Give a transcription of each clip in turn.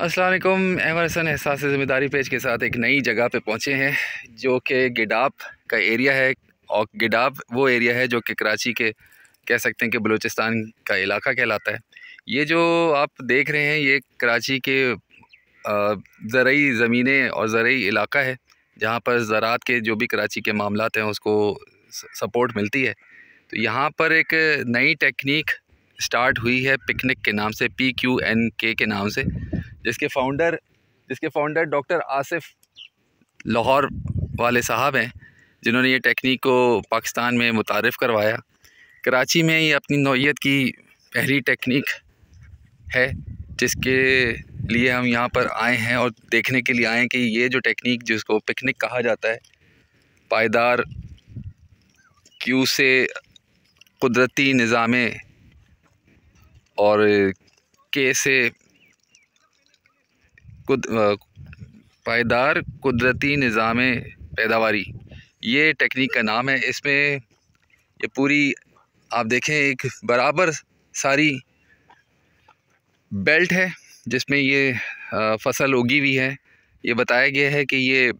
अस्सलाम वालेकुम। एमरसन एहसास ज़िम्मेदारी पेज के साथ एक नई जगह पे पहुँचे हैं जो कि गिडाब का एरिया है। और गिडाब वो एरिया है जो कि कराची के कह सकते हैं कि बलूचिस्तान का इलाका कहलाता है। ये जो आप देख रहे हैं ये कराची के ज़रई ज़मीनें और ज़रई इलाका है जहाँ पर ज़राअत के जो भी कराची के मामलात हैं उसको सपोर्ट मिलती है। तो यहाँ पर एक नई टेक्निक स्टार्ट हुई है पिकनिक के नाम से, PQNK के नाम से, जिसके फाउंडर डॉक्टर आसिफ लाहौर वाले साहब हैं, जिन्होंने ये टेक्निक को पाकिस्तान में मुतारिफ़ करवाया। कराची में ये अपनी नौइयत की पहली टेक्निक है जिसके लिए हम यहाँ पर आए हैं और देखने के लिए आए हैं कि ये जो टेक्निक जिसको पिकनिक कहा जाता है, पायदार क्यू से कुदरती निज़ामे और के से पायदार कुदरती निज़ामे पैदावारी, ये टेक्निक का नाम है। इसमें ये पूरी आप देखें एक बराबर सारी बेल्ट है जिसमें ये फसल उगी हुई है। ये बताया गया है कि ये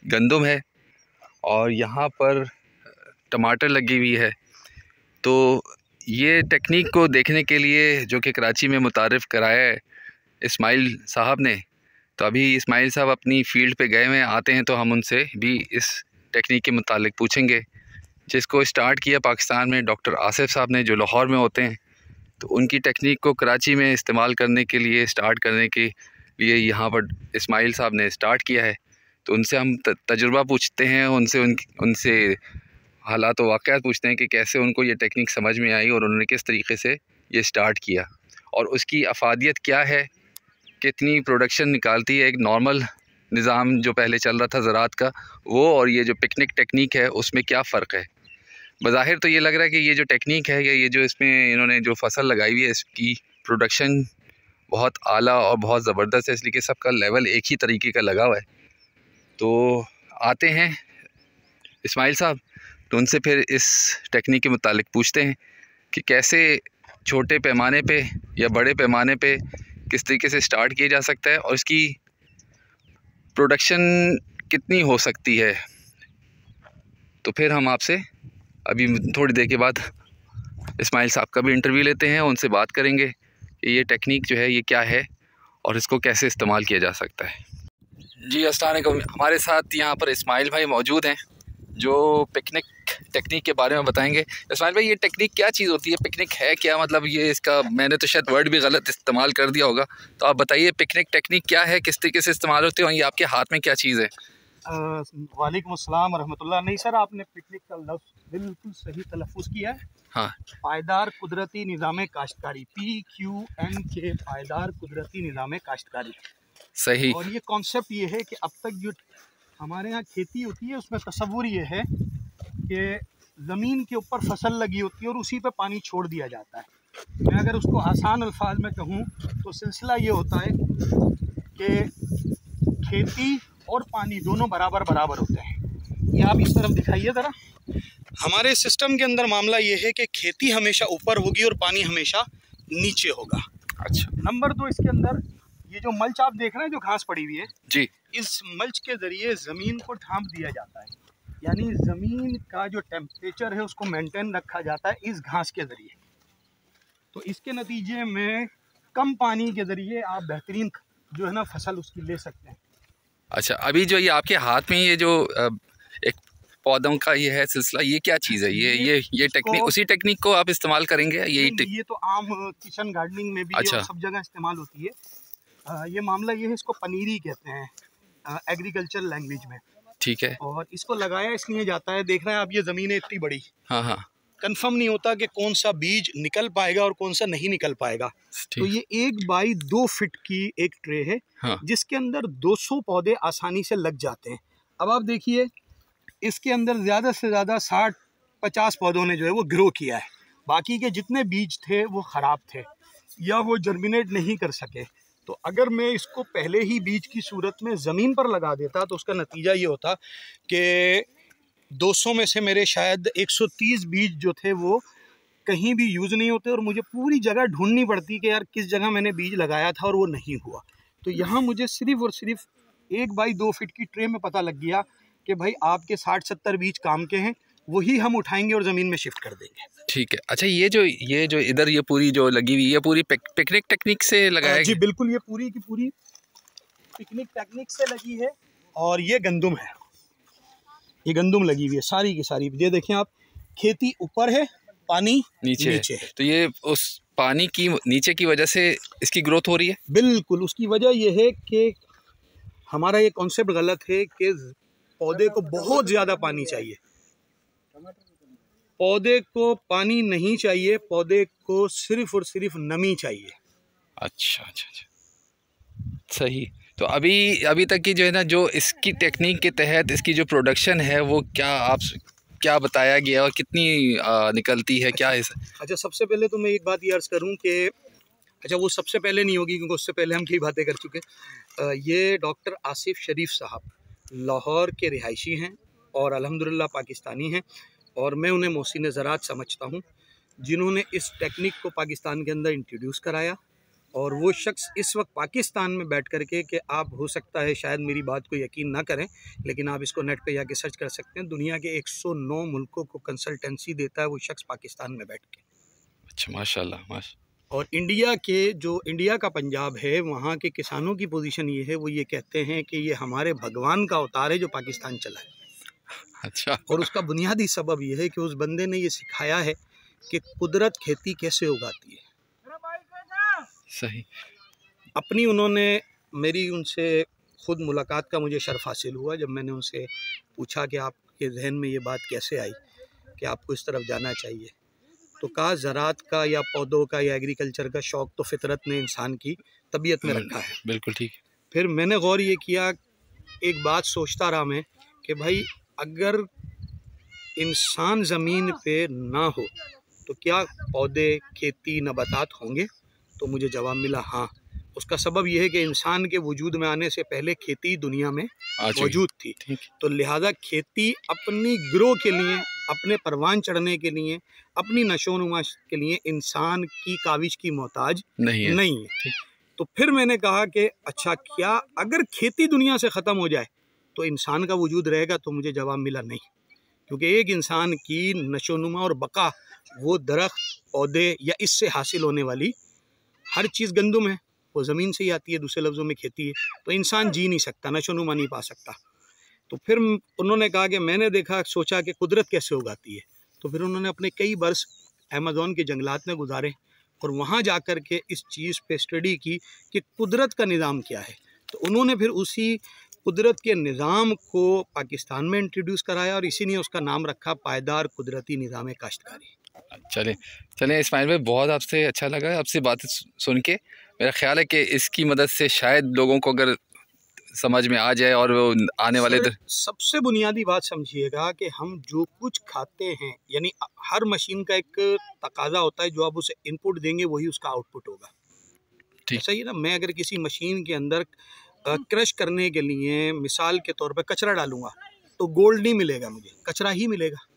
गंदम है और यहाँ पर टमाटर लगी हुई है। तो ये टेक्निक को देखने के लिए जो कि कराची में मुतारिफ़ कराया है इस्माइल साहब ने, तो अभी इस्माइल साहब अपनी फ़ील्ड पे गए हुए आते हैं तो हम उनसे भी इस टेक्निक के मुतालिक पूछेंगे, जिसको स्टार्ट किया पाकिस्तान में डॉक्टर आसिफ साहब ने जो लाहौर में होते हैं। तो उनकी टेक्निक को कराची में इस्तेमाल करने के लिए स्टार्ट करने के लिए यहाँ पर इस्माइल साहब ने स्टार्ट किया है। तो उनसे हम तजुर्बा पूछते हैं, उनसे हालात व वाक़यात पूछते हैं कि कैसे उनको ये टेक्निक समझ में आई और उन्होंने किस तरीके से ये स्टार्ट किया और उसकी अफादियत क्या है, कितनी प्रोडक्शन निकालती है। एक नॉर्मल निज़ाम जो पहले चल रहा था ज़राअत का वो और ये जो पिकनिक टेक्निक है उसमें क्या फ़र्क है। बज़ाहिर तो ये लग रहा है कि ये जो टेक्निक है या ये जो इसमें इन्होंने जो फसल लगाई हुई है इसकी प्रोडक्शन बहुत आला और बहुत ज़बरदस्त है, इसलिए कि सबका लेवल एक ही तरीके का लगा हुआ है। तो आते हैं इस्माइल साहब, तो उनसे फिर इस टेक्निक के मुतालिक पूछते हैं कि कैसे छोटे पैमाने पे या बड़े पैमाने पे किस तरीके से स्टार्ट किया जा सकता है और इसकी प्रोडक्शन कितनी हो सकती है। तो फिर हम आपसे अभी थोड़ी देर के बाद इस्माइल साहब का भी इंटरव्यू लेते हैं, उनसे बात करेंगे कि ये टेक्निक जो है ये क्या है और इसको कैसे इस्तेमाल किया जा सकता है। जी अस्सलाम वालेकुम। हमारे साथ यहाँ पर इस्माइल भाई मौजूद हैं जो पिकनिक टेक्निक के बारे में बताएंगे। इस्माइल भाई, ये टेक्निक क्या चीज़ होती है, पिकनिक है क्या, मतलब ये इसका मैंने तो शायद वर्ड भी गलत इस्तेमाल कर दिया होगा, तो आप बताइए पिकनिक टेक्निक क्या है, किस तरीके से इस्तेमाल होती है और ये आपके हाथ में क्या चीज़ है। वालेकुम अस्सलाम रहमतुल्लाह। नहीं सर, आपने पिकनिक का लफ्ज़ बिल्कुल सही तलफ़ुज़ किया है। हाँ, पायदार कुदरती निज़ाम काश्तकारी, PQNK, पायदार कुदरती निज़ाम काश्तकारी। सही। और ये कॉन्सेप्ट ये है कि अब तक जो हमारे यहाँ खेती होती है उसमें तसव्वुर ये है कि ज़मीन के ऊपर फसल लगी होती है और उसी पे पानी छोड़ दिया जाता है। मैं अगर उसको आसान अल्फाज में कहूँ तो सिलसिला ये होता है कि खेती और पानी दोनों बराबर बराबर होते हैं। ये आप इस तरफ दिखाइए ज़रा। हमारे सिस्टम के अंदर मामला ये है कि खेती हमेशा ऊपर होगी और पानी हमेशा नीचे होगा। अच्छा। नंबर 2, इसके अंदर ये जो मल्च आप देख रहे हैं जो घास पड़ी हुई है जी, इस मल्च के ज़रिए ज़मीन को ढांप दिया जाता है, यानी ज़मीन का जो टेम्परेचर है उसको मेंटेन रखा जाता है इस घास के ज़रिए। तो इसके नतीजे में कम पानी के ज़रिए आप बेहतरीन जो है ना फसल उसकी ले सकते हैं। अच्छा, अभी जो ये आपके हाथ में ये जो एक पौधों का ये है सिलसिला, ये क्या चीज़ है, ये टेक्निक, उसी टेक्निक को आप इस्तेमाल करेंगे यही? ये तो आम किचन गार्डनिंग में भी अच्छा। और सब जगह इस्तेमाल होती है। ये मामला ये है, इसको पनीरी कहते हैं एग्रीकल्चर लैंग्वेज में। ठीक है। और इसको लगाया इसलिए जाता है, देख रहे हैं आप ये ज़मीनें इतनी बड़ी, हाँ हाँ, कंफर्म नहीं होता कि कौन सा बीज निकल पाएगा और कौन सा नहीं निकल पाएगा। तो ये 1 बाई 2 फीट की एक ट्रे है। हाँ। जिसके अंदर 200 पौधे आसानी से लग जाते हैं। अब आप देखिए इसके अंदर ज़्यादा से ज़्यादा 60-50 पौधों ने जो है वो ग्रो किया है, बाकी के जितने बीज थे वो ख़राब थे या वो जर्मिनेट नहीं कर सके। तो अगर मैं इसको पहले ही बीज की सूरत में ज़मीन पर लगा देता तो उसका नतीजा ये होता कि 200 में से मेरे शायद 130 बीज जो थे वो कहीं भी यूज़ नहीं होते और मुझे पूरी जगह ढूंढनी पड़ती कि यार किस जगह मैंने बीज लगाया था और वो नहीं हुआ। तो यहाँ मुझे सिर्फ और सिर्फ 1 बाई 2 फीट की ट्रे में पता लग गया कि भाई आपके 60-70 बीज काम के हैं, वही हम उठाएंगे और ज़मीन में शिफ्ट कर देंगे। ठीक है। अच्छा, ये जो इधर ये पूरी जो लगी हुई है, पूरी पिकनिक टेक्निक से लगाया जी बिल्कुल, ये पूरी की पूरी पिकनिक टेक्निक से लगी है। और ये गंदुम है, ये गंदुम लगी हुई है सारी की सारी। ये देखें आप, खेती ऊपर है, पानी नीचे है। तो ये उस पानी की नीचे की वजह से इसकी ग्रोथ हो रही है। बिल्कुल, उसकी वजह यह है कि हमारा ये कॉन्सेप्ट गलत है कि पौधे को बहुत ज़्यादा पानी चाहिए। पौधे को पानी नहीं चाहिए, पौधे को सिर्फ और सिर्फ नमी चाहिए। अच्छा, सही। तो अभी तक की जो है ना, जो इसकी टेक्निक के तहत इसकी जो प्रोडक्शन है वो क्या बताया गया और कितनी निकलती है, क्या है? अच्छा, सबसे पहले तो मैं एक बात ये अर्ज़ करूं कि अच्छा, वो सबसे पहले नहीं होगी क्योंकि उससे पहले हम कई बातें कर चुके। ये डॉक्टर आसिफ शरीफ साहब लाहौर के रिहायशी हैं और अल्हम्दुलिल्लाह पाकिस्तानी हैं, और मैं उन्हें मोहसिन ज़राअत समझता हूँ, जिन्होंने इस टेक्निक को पाकिस्तान के अंदर इंट्रोड्यूस कराया। और वो शख्स इस वक्त पाकिस्तान में बैठ कर के, कि आप हो सकता है शायद मेरी बात को यकीन ना करें, लेकिन आप इसको नेट पे जाके सर्च कर सकते हैं, दुनिया के 109 मुल्कों को कंसल्टेंसी देता है वो शख्स पाकिस्तान में बैठ के। अच्छा, माशाल्लाह। और इंडिया का पंजाब है, वहाँ के किसानों की पोजीशन ये है, वो ये कहते हैं कि ये हमारे भगवान का अवतार है जो पाकिस्तान चला है। अच्छा। और उसका बुनियादी सबब ये है कि उस बंदे ने ये सिखाया है कि कुदरत खेती कैसे उगाती है। सही। मेरी उनसे खुद मुलाकात का मुझे शर्फ हासिल हुआ जब मैंने उनसे पूछा कि आपके जहन में ये बात कैसे आई कि आपको इस तरफ जाना चाहिए। तो कहा, ज़राअत का या पौधों का या एग्रीकल्चर का शौक़ तो फितरत ने इंसान की तबीयत में रखा है। बिल्कुल ठीक। फिर मैंने गौर ये किया, एक बात सोचता रहा मैं कि भाई अगर इंसान ज़मीन पे ना हो तो क्या पौधे, खेती, नबातात होंगे? तो मुझे जवाब मिला हाँ। उसका सबब यह है कि इंसान के वजूद में आने से पहले खेती दुनिया में मौजूद थी। तो लिहाजा खेती अपनी ग्रो के लिए, अपने परवान चढ़ने के लिए, अपनी नशोनुमा के लिए इंसान की काविश की मोहताज नहीं है। तो फिर मैंने कहा कि अच्छा, क्या अगर खेती दुनिया से ख़त्म हो जाए तो इंसान का वजूद रहेगा? तो मुझे जवाब मिला नहीं, क्योंकि एक इंसान की नशोनुमा और बका, वो दरख्त, पौधे या इससे हासिल होने वाली हर चीज़ गंदुम है, वो ज़मीन से ही आती है, दूसरे लफ्ज़ों में खेती है। तो इंसान जी नहीं सकता, नशोनुमा नहीं पा सकता। तो फिर उन्होंने कहा कि मैंने सोचा कि कुदरत कैसे उगाती है। तो फिर उन्होंने अपने कई बरस अमेज़न के जंगलात में गुजारे और वहाँ जा कर के इस चीज़ पे स्टडी की कि कुदरत का निज़ाम क्या है। तो उन्होंने फिर उसी कुदरत के निज़ाम को पाकिस्तान में इंट्रोड्यूस कराया और इसीलिए उसका नाम रखा पायदार कुदरती निज़ाम काश्तकारी। चलें इस्माइल भाई, बहुत आपसे अच्छा लगा आपसे बात सुन के। मेरा ख्याल है कि इसकी मदद से शायद लोगों को अगर समझ में आ जाए और वो आने वाले सबसे बुनियादी बात समझिएगा कि हम जो कुछ खाते हैं, यानी हर मशीन का एक तकाजा होता है, जो आप उसे इनपुट देंगे वही उसका आउटपुट होगा। सही है ना? मैं अगर किसी मशीन के अंदर क्रश करने के लिए मिसाल के तौर पर कचरा डालूंगा तो गोल्ड नहीं मिलेगा, मुझे कचरा ही मिलेगा।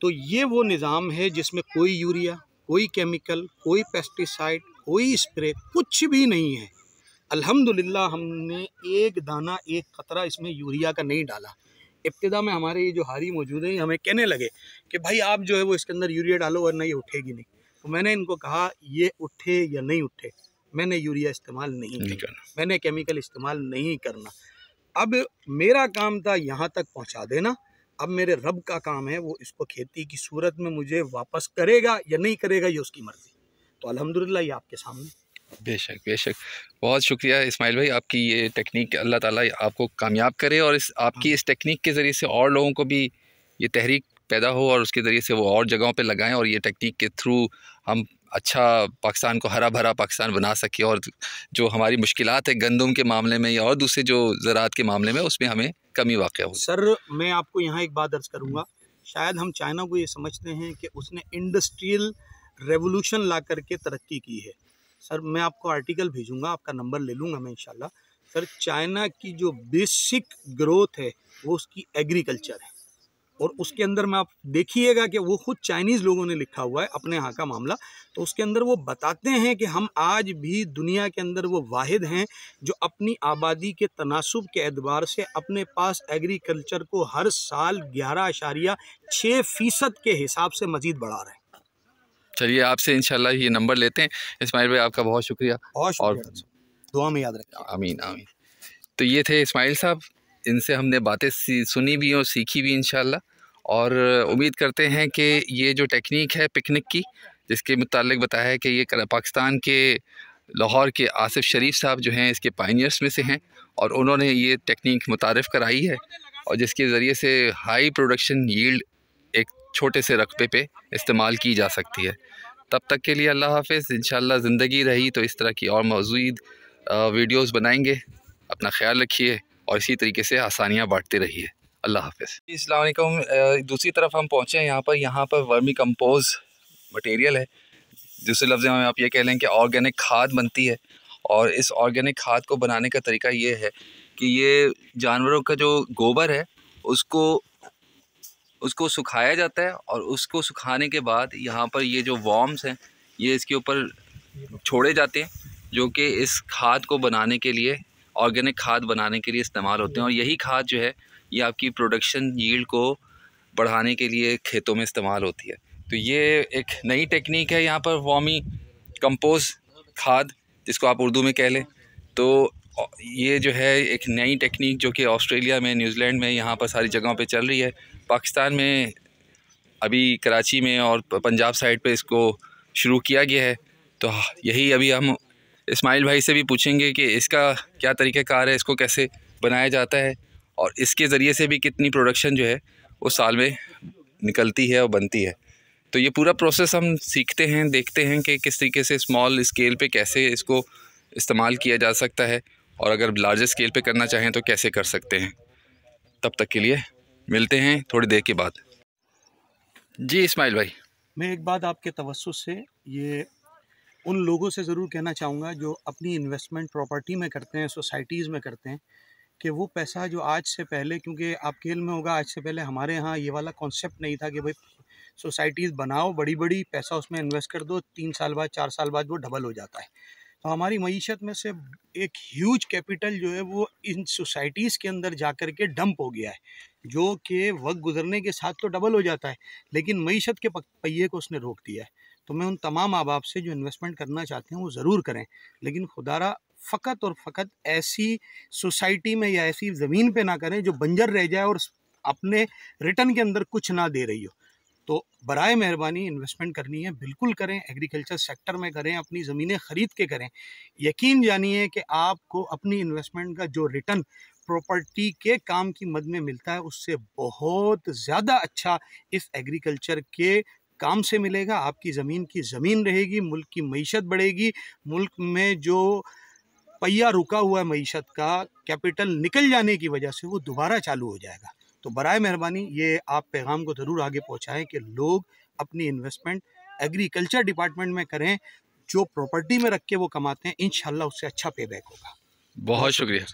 तो ये वो निज़ाम है जिसमें कोई यूरिया, कोई केमिकल, कोई पेस्टिसाइड, कोई स्प्रे, कुछ भी नहीं है। अल्हम्दुलिल्लाह हमने एक दाना, एक कतरा इसमें यूरिया का नहीं डाला। इब्तिदा में हमारे ये जो हारी मौजूद हैं हमें कहने लगे कि भाई आप जो है वो इसके अंदर यूरिया डालो वरना ये उठेगी नहीं। तो मैंने इनको कहा, ये उठे या नहीं उठे, मैंने यूरिया इस्तेमाल नहीं करना, मैंने केमिकल इस्तेमाल नहीं करना। अब मेरा काम था यहाँ तक पहुँचा देना, अब मेरे रब का काम है वो इसको खेती की सूरत में मुझे वापस करेगा या नहीं करेगा, ये उसकी मर्ज़ी। तो अल्हम्दुलिल्लाह ये आपके सामने। बेशक बेशक, बहुत शुक्रिया इस्माइल भाई, आपकी ये टेक्निक, अल्लाह ताला आपको कामयाब करे और आपकी इस टेक्निक के ज़रिए से और लोगों को भी ये तहरीक पैदा हो और उसके ज़रिए से वो और जगहों पे लगाएं और ये टेक्निक के थ्रू हम अच्छा पाकिस्तान को हरा भरा पाकिस्तान बना सके और जो हमारी मुश्किलात है गंदम के मामले में या और दूसरे जो ज़राअत के मामले में उसमें हमें कमी वाक़या हो। सर मैं आपको यहाँ एक बात अर्ज़ करूँगा, शायद हम चाइना को ये समझते हैं कि उसने इंडस्ट्रियल रेवोल्यूशन ला करके तरक्की की है। सर मैं आपको आर्टिकल भेजूँगा, आपका नंबर ले लूँगा मैं इंशाल्लाह। सर चाइना की जो बेसिक ग्रोथ है वो उसकी एग्रीकल्चर है। और उसके अंदर में आप देखिएगा कि वो खुद चाइनीज़ लोगों ने लिखा हुआ है अपने यहाँ का मामला, तो उसके अंदर वो बताते हैं कि हम आज भी दुनिया के अंदर वो वाहिद हैं जो अपनी आबादी के तनासुब के एतबार से अपने पास एग्रीकल्चर को हर साल 11.6% के हिसाब से मज़ीद बढ़ा रहे हैं। चलिए, आपसे इंशाल्लाह ये नंबर लेते हैं। इस्माइल भाई, आपका बहुत शुक्रिया। और दुआ में याद रखें। आमीन आमीन। तो ये थे इस्माइल साहब, इनसे हमने बातें सुनी भी और सीखी भी इंशाल्लाह, और उम्मीद करते हैं कि ये जो टेक्निक है पिकनिक की, जिसके मुतालिक बताया है कि ये पाकिस्तान के लाहौर के आसिफ शरीफ साहब जो हैं इसके पायनियर्स में से हैं, और उन्होंने ये टेक्निक मुतारिफ़ कराई है, और जिसके ज़रिए से हाई प्रोडक्शन यील्ड एक छोटे से रकबे पे इस्तेमाल की जा सकती है। तब तक के लिए अल्लाह हाफ़िज़। इंशाल्लाह ज़िंदगी रही तो इस तरह की और मज़ीद वीडियोज़ बनाएंगे। अपना ख्याल रखिए और इसी तरीके से आसानियाँ बांटते रहिए। अल्लाह हाफ़िज़। अस्सलाम वालेकुम। दूसरी तरफ हम पहुँचे हैं यहाँ पर वर्मी कंपोज मटेरियल है, दूसरे लफ्ज़ में आप ये कह लें कि ऑर्गेनिक खाद बनती है। और इस ऑर्गेनिक खाद को बनाने का तरीका ये है कि ये जानवरों का जो गोबर है उसको सुखाया जाता है, और उसको सुखाने के बाद यहाँ पर ये जो वॉर्म्स हैं ये इसके ऊपर छोड़े जाते हैं, जो कि इस खाद को बनाने के लिए, ऑर्गेनिक खाद बनाने के लिए इस्तेमाल होते हैं। और यही खाद जो है ये आपकी प्रोडक्शन यील्ड को बढ़ाने के लिए खेतों में इस्तेमाल होती है। तो ये एक नई टेक्निक है यहाँ पर, वर्मी कंपोज खाद, जिसको आप उर्दू में कह लें। तो ये जो है एक नई टेक्निक जो कि ऑस्ट्रेलिया में, न्यूजीलैंड में, यहाँ पर सारी जगहों पे चल रही है। पाकिस्तान में अभी कराची में और पंजाब साइड पे इसको शुरू किया गया है। तो यही अभी हम इस्माइल भाई से भी पूछेंगे कि इसका क्या तरीक़ाकार है, इसको कैसे बनाया जाता है, और इसके ज़रिए से भी कितनी प्रोडक्शन जो है वो साल में निकलती है और बनती है। तो ये पूरा प्रोसेस हम सीखते हैं, देखते हैं कि किस तरीके से स्मॉल स्केल पे कैसे इसको इस्तेमाल किया जा सकता है, और अगर लार्जर स्केल पे करना चाहें तो कैसे कर सकते हैं। तब तक के लिए मिलते हैं थोड़ी देर के बाद। जी इस्माइल भाई, मैं एक बात आपके तवज्जुह से ये उन लोगों से ज़रूर कहना चाहूँगा जो अपनी इन्वेस्टमेंट प्रॉपर्टी में करते हैं, सोसाइटीज़ में करते हैं, कि वो पैसा जो आज से पहले, क्योंकि आप खेल में होगा, आज से पहले हमारे यहाँ ये वाला कॉन्सेप्ट नहीं था कि भाई सोसाइटीज़ बनाओ बड़ी बड़ी, पैसा उसमें इन्वेस्ट कर दो, 3 साल बाद 4 साल बाद वो डबल हो जाता है। तो हमारी मईशत में से एक ह्यूज कैपिटल जो है वो इन सोसाइटीज़ के अंदर जा कर के डंप हो गया है, जो कि वक्त गुजरने के साथ तो डबल हो जाता है, लेकिन मईशत के पहिए को उसने रोक दिया है। तो मैं उन तमाम आबाब से जो इन्वेस्टमेंट करना चाहते हैं वो ज़रूर करें, लेकिन खुदारा फ़कत और फ़कत ऐसी सोसाइटी में या ऐसी ज़मीन पे ना करें जो बंजर रह जाए और अपने रिटर्न के अंदर कुछ ना दे रही हो। तो बराए मेहरबानी इन्वेस्टमेंट करनी है, बिल्कुल करें, एग्रीकल्चर सेक्टर में करें, अपनी ज़मीनें ख़रीद के करें। यकीन जानिए कि आपको अपनी इन्वेस्टमेंट का जो रिटर्न प्रॉपर्टी के काम की मद में मिलता है उससे बहुत ज़्यादा अच्छा इस एग्रीकल्चर के काम से मिलेगा। आपकी ज़मीन की ज़मीन रहेगी, मुल्क की मईशत बढ़ेगी, मुल्क में जो पहिया रुका हुआ है मईशत का, कैपिटल निकल जाने की वजह से वो दोबारा चालू हो जाएगा। तो बराए मेहरबानी ये आप पैगाम को ज़रूर आगे पहुंचाएं कि लोग अपनी इन्वेस्टमेंट एग्रीकल्चर डिपार्टमेंट में करें, जो प्रॉपर्टी में रख के वो कमाते हैं इंशाल्लाह उससे अच्छा पे बैक होगा। बहुत शुक्रिया।